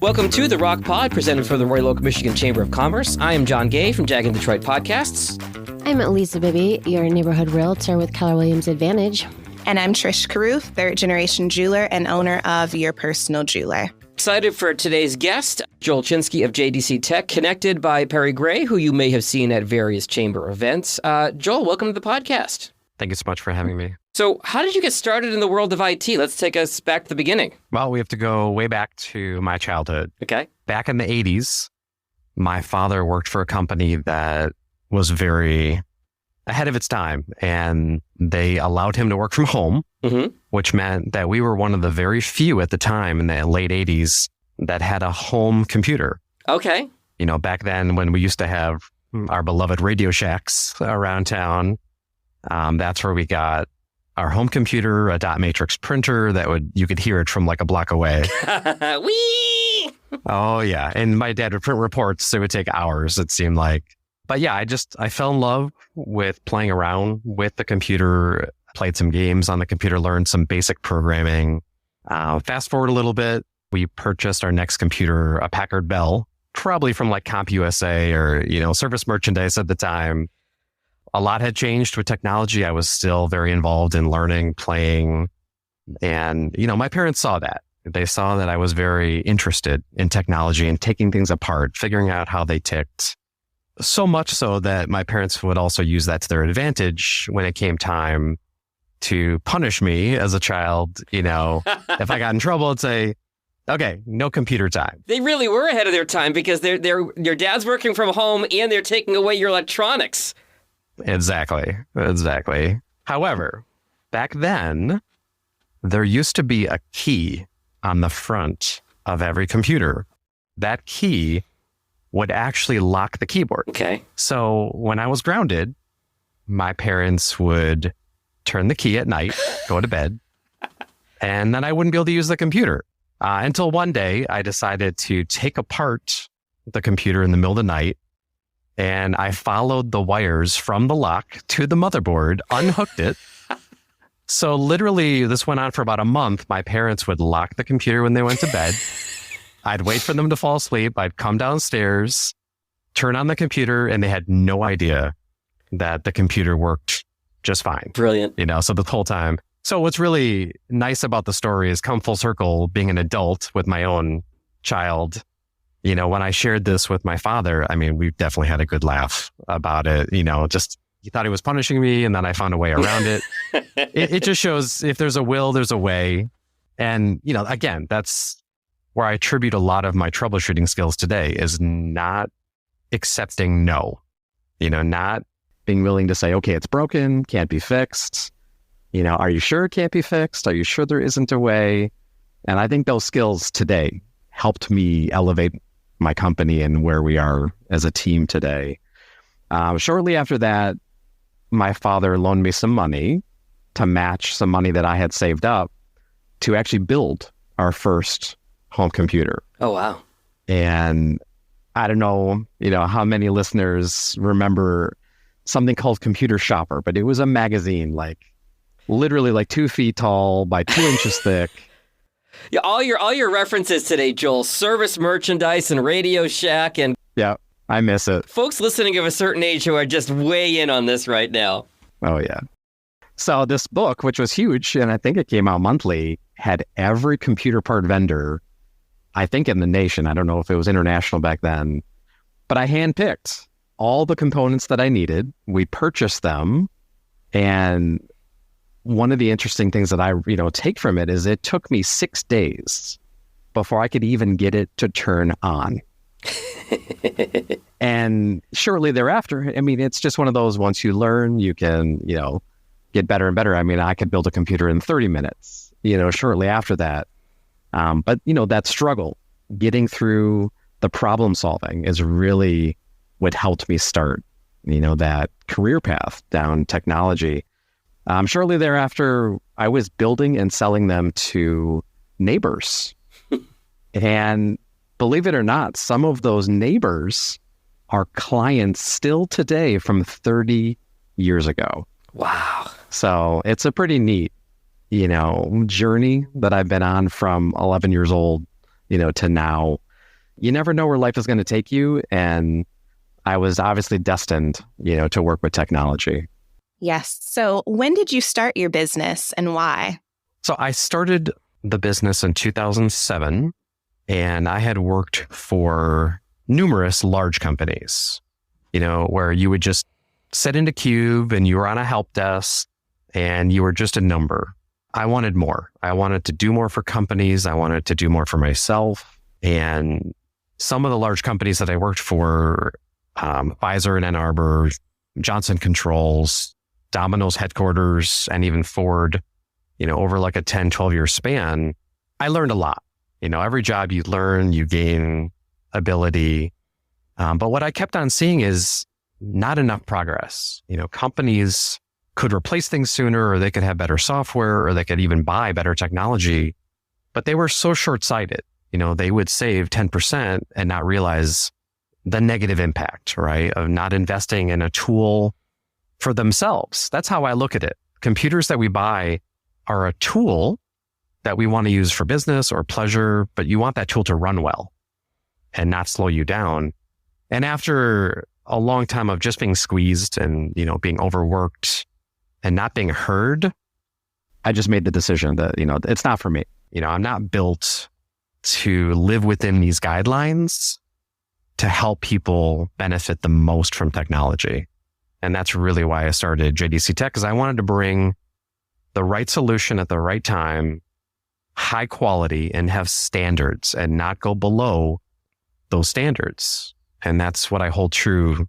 Welcome to the Rocc Pod, presented from the Royal Oak, Michigan Chamber of Commerce. I am John Gay from Jag and Detroit Podcasts. I'm Lisa Bibby, your neighborhood realtor with Keller Williams Advantage. And I'm Trish Caruth, third-generation jeweler and owner of Your Personal Jeweler. Excited for today's guest, Joel Chinsky of JDC Tek, connected by Perry Gray, who you may have seen at various chamber events. Joel, welcome to the podcast. Thank you so much for having me. So how did you get started in the world of IT? Let's take us back to the beginning. Well, we have to go way back to my childhood. Okay. Back in the 80s, my father worked for a company that was very ahead of its time, and they allowed him to work from home, which meant that we were one of the very few at the time in the late 80s that had a home computer. Okay. You know, back then when we used to have our beloved Radio Shacks around town, that's where we got our home computer, a dot matrix printer you could hear it from like a block away. Whee! Oh yeah. And my dad would print reports. It would take hours, it seemed like. But yeah, I fell in love with playing around with the computer, played some games on the computer, learned some basic programming. Fast forward a little bit, we purchased our next computer, a Packard Bell, probably from like CompUSA or, Service Merchandise at the time. A lot had changed with technology. I was still very involved in learning, playing. And, my parents saw that. They saw that I was very interested in technology and taking things apart, figuring out how they ticked. So much so that my parents would also use that to their advantage when it came time to punish me as a child. If I got in trouble, I'd say, okay, no computer time. They really were ahead of their time because your dad's working from home and they're taking away your electronics. Exactly. However, back then, there used to be a key on the front of every computer. That key would actually lock the keyboard. Okay. So when I was grounded, my parents would turn the key at night, go to bed, and then I wouldn't be able to use the computer. Until one day, I decided to take apart the computer in the middle of the night, and I followed the wires from the lock to the motherboard, unhooked it. So literally, this went on for about a month. My parents would lock the computer when they went to bed. I'd wait for them to fall asleep. I'd come downstairs, turn on the computer, and they had no idea that the computer worked just fine. Brilliant. So the whole time. So what's really nice about the story is come full circle, being an adult with my own child. When I shared this with my father, we definitely had a good laugh about it. He thought he was punishing me, and then I found a way around it. It just shows if there's a will, there's a way. And, again, that's where I attribute a lot of my troubleshooting skills today, is not accepting no, not being willing to say, okay, it's broken, can't be fixed. Are you sure it can't be fixed? Are you sure there isn't a way? And I think those skills today helped me elevate my company and where we are as a team today. Shortly after that, my father loaned me some money to match some money that I had saved up to actually build our first home computer. Oh, wow. And I don't know, how many listeners remember something called Computer Shopper, but it was a magazine, literally 2 feet tall by 2 inches thick. Yeah, all your references today, Joel, Service Merchandise and Radio Shack, and yeah, I miss it. Folks listening of a certain age who are just way in on this right now. Oh yeah. So this book, which was huge, and I think it came out monthly, had every computer part vendor, I think in the nation. I don't know if it was international back then, but I handpicked all the components that I needed. We purchased them, and one of the interesting things that I, take from it is it took me 6 days before I could even get it to turn on. And shortly thereafter, it's just one of those, once you learn, you can, get better and better. I could build a computer in 30 minutes, shortly after that. But, that struggle, getting through the problem solving is really what helped me start, that career path down technology. Shortly thereafter, I was building and selling them to neighbors. And believe it or not, some of those neighbors are clients still today from 30 years ago. Wow. So it's a pretty neat journey that I've been on from 11 years old, to now. You never know where life is going to take you. And I was obviously destined, to work with technology. Yes. So when did you start your business and why? So I started the business in 2007, and I had worked for numerous large companies, where you would just sit in a cube and you were on a help desk and you were just a number. I wanted more. I wanted to do more for companies. I wanted to do more for myself. And some of the large companies that I worked for, Pfizer and Ann Arbor, Johnson Controls, Domino's headquarters, and even Ford, over like a 10, 12-year span, I learned a lot. Every job you learn, you gain ability. But what I kept on seeing is not enough progress. Companies could replace things sooner, or they could have better software, or they could even buy better technology. But they were so short-sighted. They would save 10% and not realize the negative impact, right, of not investing in a tool for themselves. That's how I look at it. Computers that we buy are a tool that we want to use for business or pleasure, but you want that tool to run well and not slow you down. And after a long time of just being squeezed and, being overworked and not being heard, I just made the decision that, it's not for me. I'm not built to live within these guidelines to help people benefit the most from technology. And that's really why I started JDC Tek, because I wanted to bring the right solution at the right time, high quality, and have standards and not go below those standards. And that's what I hold true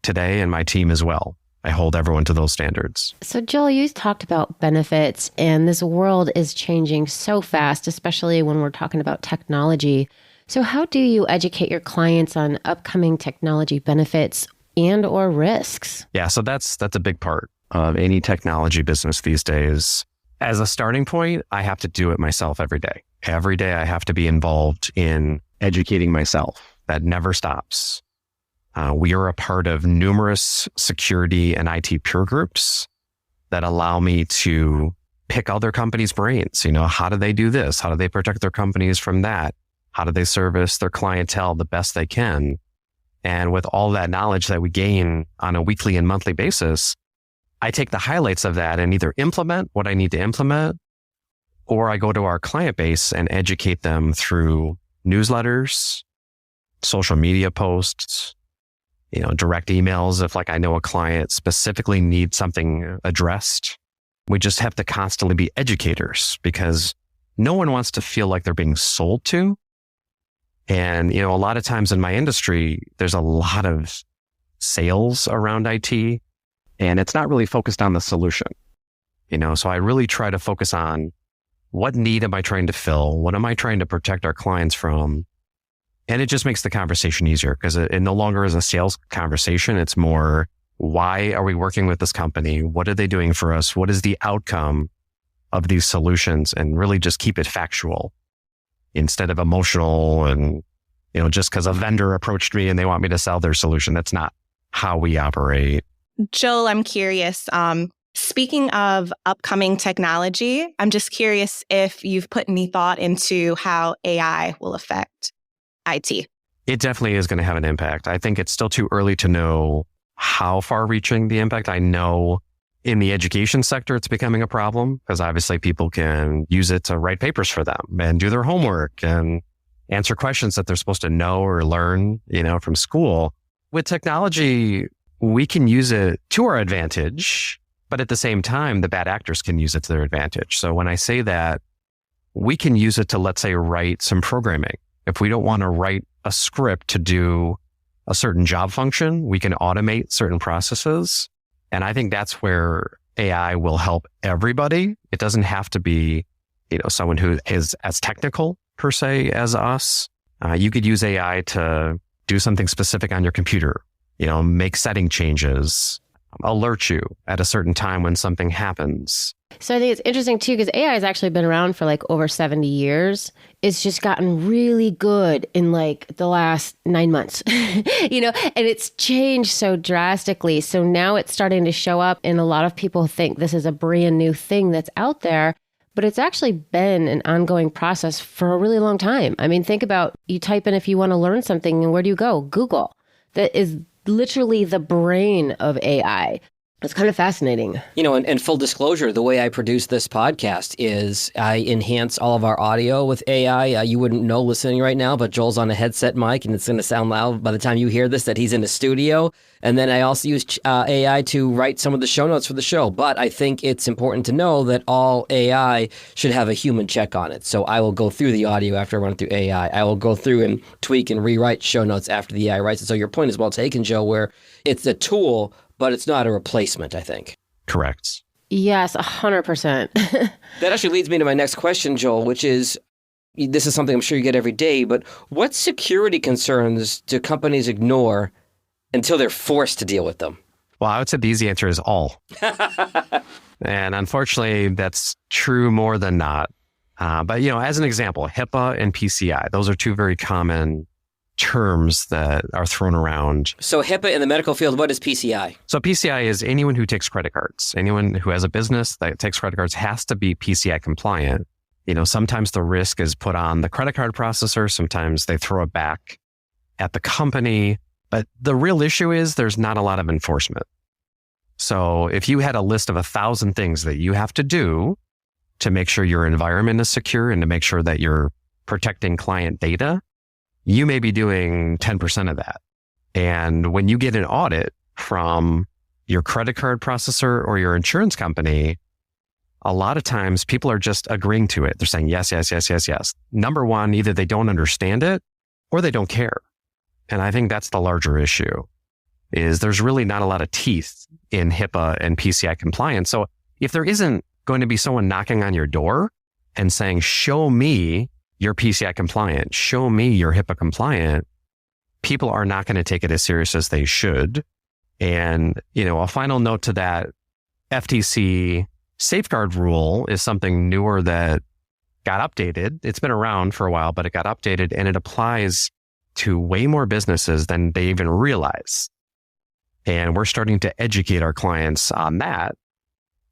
today, and my team as well. I hold everyone to those standards. So Joel, you talked about benefits, and this world is changing so fast, especially when we're talking about technology. So how do you educate your clients on upcoming technology benefits and or risks? Yeah, so that's a big part of any technology business these days. As a starting point, I have to do it myself every day. Every day I have to be involved in educating myself. That never stops. We are a part of numerous security and IT peer groups that allow me to pick other companies' brains. How do they do this? How do they protect their companies from that? How do they service their clientele the best they can? And with all that knowledge that we gain on a weekly and monthly basis, I take the highlights of that and either implement what I need to implement, or I go to our client base and educate them through newsletters, social media posts, direct emails. If I know a client specifically needs something addressed, we just have to constantly be educators because no one wants to feel like they're being sold to. And, a lot of times in my industry, there's a lot of sales around IT, and it's not really focused on the solution. So I really try to focus on what need am I trying to fill? What am I trying to protect our clients from? And it just makes the conversation easier because it no longer is a sales conversation. It's more, why are we working with this company? What are they doing for us? What is the outcome of these solutions? And really just keep it factual instead of emotional and, just because a vendor approached me and they want me to sell their solution. That's not how we operate. Joel, I'm curious. Speaking of upcoming technology, I'm just curious if you've put any thought into how AI will affect IT. It definitely is going to have an impact. I think it's still too early to know how far-reaching the impact. I know in the education sector, it's becoming a problem because obviously people can use it to write papers for them and do their homework and answer questions that they're supposed to know or learn, from school. With technology, we can use it to our advantage, but at the same time, the bad actors can use it to their advantage. So when I say that, we can use it to, let's say, write some programming. If we don't want to write a script to do a certain job function, we can automate certain processes. And I think that's where AI will help everybody. It doesn't have to be, someone who is as technical per se as us. You could use AI to do something specific on your computer, make setting changes, alert you at a certain time when something happens. So I think it's interesting too, because AI has actually been around for over 70 years. It's just gotten really good in the last 9 months, and it's changed so drastically. So now it's starting to show up and a lot of people think this is a brand new thing that's out there. but it's actually been an ongoing process for a really long time. I mean, think about, you type in if you want to learn something, and where do you go? Google. That is literally the brain of AI. It's kind of fascinating. And full disclosure, the way I produce this podcast is I enhance all of our audio with AI. You wouldn't know listening right now, but Joel's on a headset mic, and it's going to sound loud by the time you hear this that he's in a studio. And then I also use AI to write some of the show notes for the show. But I think it's important to know that all AI should have a human check on it. So I will go through the audio after I run it through AI. I will go through and tweak and rewrite show notes after the AI writes it. So your point is well taken, Joe, where it's a tool, but it's not a replacement, I think. Correct. Yes, 100%. That actually leads me to my next question, Joel, which is, this is something I'm sure you get every day, but what security concerns do companies ignore until they're forced to deal with them? Well, I would say the easy answer is all. And unfortunately, that's true more than not. But, as an example, HIPAA and PCI, those are two very common terms that are thrown around. So HIPAA in the medical field, what is PCI? So PCI is anyone who takes credit cards. Anyone who has a business that takes credit cards has to be PCI compliant. Sometimes the risk is put on the credit card processor. Sometimes they throw it back at the company. But the real issue is there's not a lot of enforcement. So if you had a list of 1,000 things that you have to do to make sure your environment is secure and to make sure that you're protecting client data, you may be doing 10% of that. And when you get an audit from your credit card processor or your insurance company, a lot of times people are just agreeing to it. They're saying, yes, yes, yes, yes, yes. Number one, either they don't understand it or they don't care. And I think that's the larger issue, is there's really not a lot of teeth in HIPAA and PCI compliance. So if there isn't going to be someone knocking on your door and saying, show me you're PCI compliant, show me you're HIPAA compliant, people are not going to take it as serious as they should. And, a final note to that, FTC safeguard rule is something newer that got updated. It's been around for a while, but it got updated, and it applies to way more businesses than they even realize. And we're starting to educate our clients on that,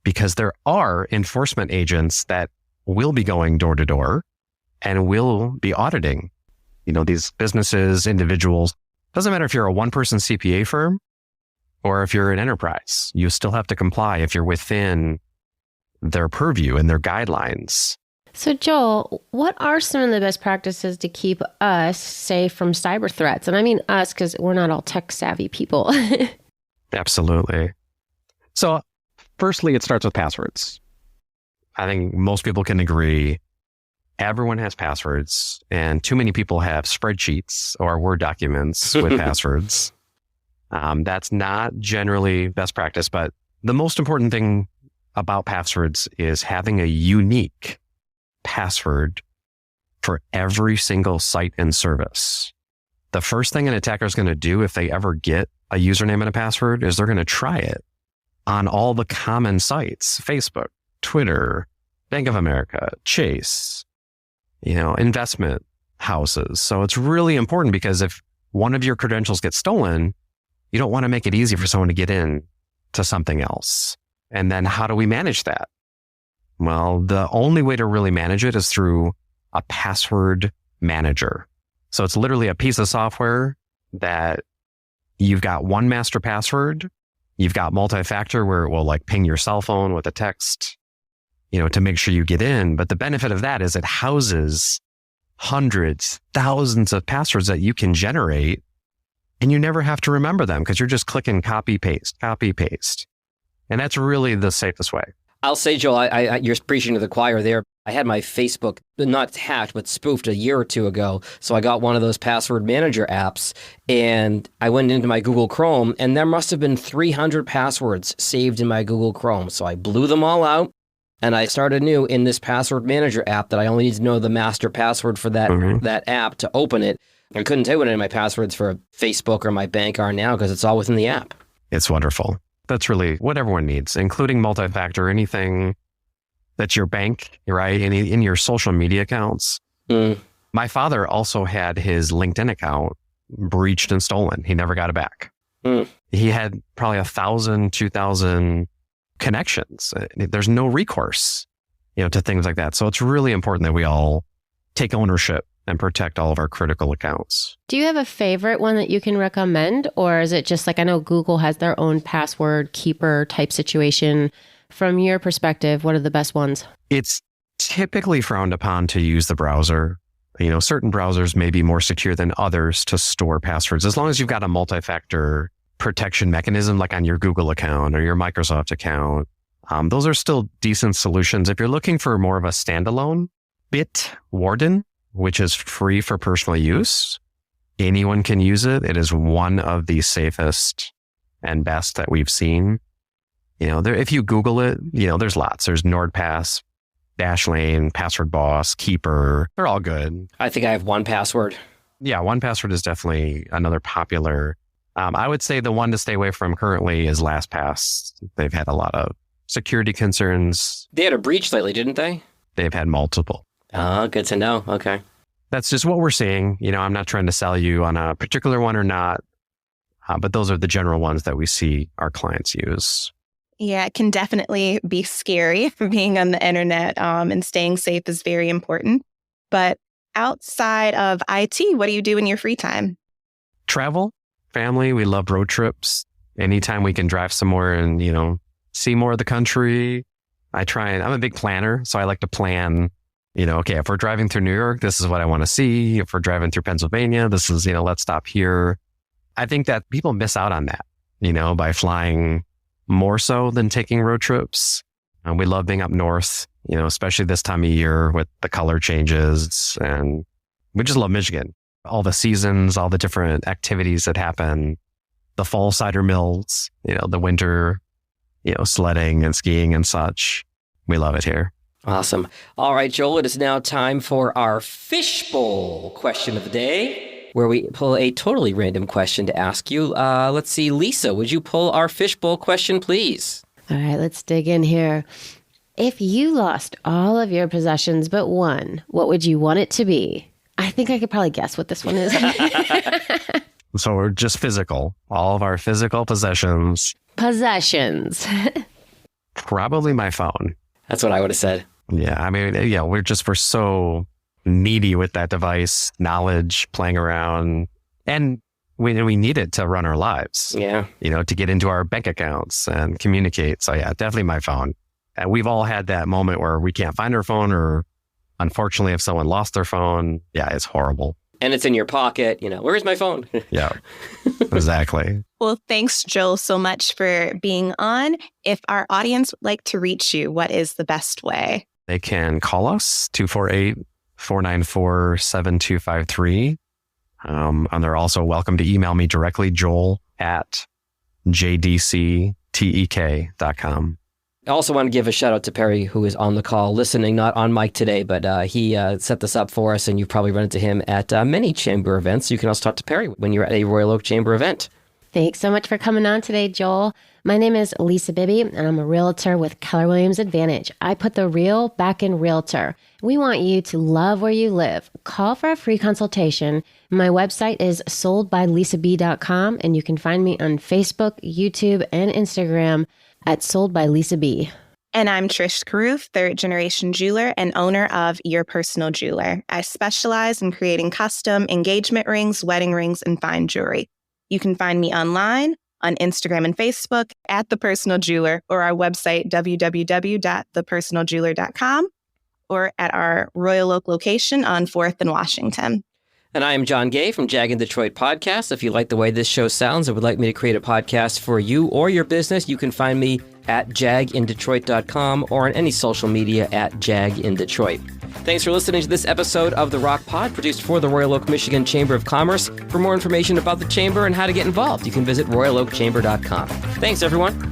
because there are enforcement agents that will be going door to door and will be auditing, these businesses, individuals. Doesn't matter if you're a one-person CPA firm or if you're an enterprise, you still have to comply if you're within their purview and their guidelines. So Joel, what are some of the best practices to keep us safe from cyber threats? And I mean us, because we're not all tech savvy people. Absolutely. So firstly, it starts with passwords. I think most people can agree everyone has passwords, and too many people have spreadsheets or Word documents with passwords. That's not generally best practice, but the most important thing about passwords is having a unique password for every single site and service. The first thing an attacker is going to do if they ever get a username and a password is they're going to try it on all the common sites: Facebook, Twitter, Bank of America, Chase, investment houses. So it's really important, because if one of your credentials gets stolen, you don't want to make it easy for someone to get in to something else. And then how do we manage that? Well, the only way to really manage it is through a password manager. So it's literally a piece of software that you've got one master password, you've got multi-factor where it will ping your cell phone with a text, to make sure you get in. But the benefit of that is it houses hundreds, thousands of passwords that you can generate, and you never have to remember them because you're just clicking copy, paste, copy, paste. And that's really the safest way. I'll say, Joel, you're preaching to the choir there. I had my Facebook not hacked, but spoofed a year or two ago. So I got one of those password manager apps, and I went into my Google Chrome, and there must have been 300 passwords saved in my Google Chrome. So I blew them all out, and I started new in this password manager app that I only need to know the master password for that app to open it. I couldn't tell you what any of my passwords for Facebook or my bank are now because it's all within the app. It's wonderful. That's really what everyone needs, including multi-factor, anything that's your bank, right? In your social media accounts. My father also had his LinkedIn account breached and stolen. He never got it back. He had probably 1,000, 2,000 connections. There's no recourse. to things like that. So it's really important that we all take ownership and protect all of our critical accounts. Do you have a favorite one that you can recommend? Or is it just like, I know Google has their own password keeper type situation. From your perspective, what are the best ones? It's typically frowned upon to use the browser. Certain browsers may be more secure than others to store passwords. As long as you've got a multi-factor protection mechanism, like on your Google account or your Microsoft account, those are still decent solutions. If you're looking for more of a standalone, Bitwarden, which is free for personal use. Anyone can use it. It is one of the safest and best that we've seen. If you Google it, there's lots. There's NordPass, Dashlane, Password Boss, Keeper. They're all good. I think I have 1Password. Yeah, 1Password is definitely another popular. I would say the one to stay away from currently is LastPass. They've had a lot of security concerns. They had a breach lately, didn't they? They've had multiple. Oh, good to know. Okay. That's just what we're seeing. I'm not trying to sell you on a particular one or not, but those are the general ones that we see our clients use. Yeah, it can definitely be scary being on the internet, and staying safe is very important. But outside of IT, what do you do in your free time? Travel, family. We love road trips. Anytime we can drive somewhere and, see more of the country. I'm a big planner, so I like to plan. Okay, if we're driving through New York, this is what I want to see. If we're driving through Pennsylvania, this is, let's stop here. I think that people miss out on that, by flying more so than taking road trips. We love being up north, especially this time of year with the color changes. And we just love Michigan. All the seasons, all the different activities that happen, the fall cider mills, the winter, sledding and skiing and such. We love it here. Awesome. All right, Joel, it is now time for our fishbowl question of the day, where we pull a totally random question to ask you. Let's see, Lisa, would you pull our fishbowl question, please? All right, let's dig in here. If you lost all of your possessions but one, what would you want it to be? I think I could probably guess what this one is. So we're just physical. All of our physical possessions. Possessions. Probably my phone. That's what I would have said. Yeah, we're so needy with that device, knowledge, playing around, and we need it to run our lives. Yeah. To get into our bank accounts and communicate. So yeah, definitely my phone. And we've all had that moment where we can't find our phone, or unfortunately, if someone lost their phone, yeah, it's horrible. And it's in your pocket, where's my phone? Yeah, exactly. Well, thanks, Joel, so much for being on. If our audience would like to reach you, what is the best way? They can call us, 248-494-7253. And they're also welcome to email me directly, joel@jdctek.com. I also want to give a shout out to Perry, who is on the call listening, not on mic today, but he set this up for us, and you've probably run into him at many chamber events. You can also talk to Perry when you're at a Royal Oak Chamber event. Thanks so much for coming on today, Joel. My name is Lisa Bibby, and I'm a realtor with Keller Williams Advantage. I put the real back in realtor. We want you to love where you live. Call for a free consultation. My website is soldbylisab.com, and you can find me on Facebook, YouTube, and Instagram at Sold by Lisa B. And I'm Trish Carruth, third-generation jeweler and owner of Your Personal Jeweler. I specialize in creating custom engagement rings, wedding rings, and fine jewelry. You can find me online on Instagram and Facebook at The Personal Jeweler, or our website, www.thepersonaljeweler.com, or at our Royal Oak location on 4th and Washington. And I am John Gay from Jag in Detroit Podcast. If you like the way this show sounds and would like me to create a podcast for you or your business, you can find me at jagindetroit.com or on any social media at jagindetroit. Thanks for listening to this episode of the Rocc Pod, produced for the Royal Oak, Michigan Chamber of Commerce. For more information about the Chamber and how to get involved, you can visit royaloakchamber.com. Thanks, everyone.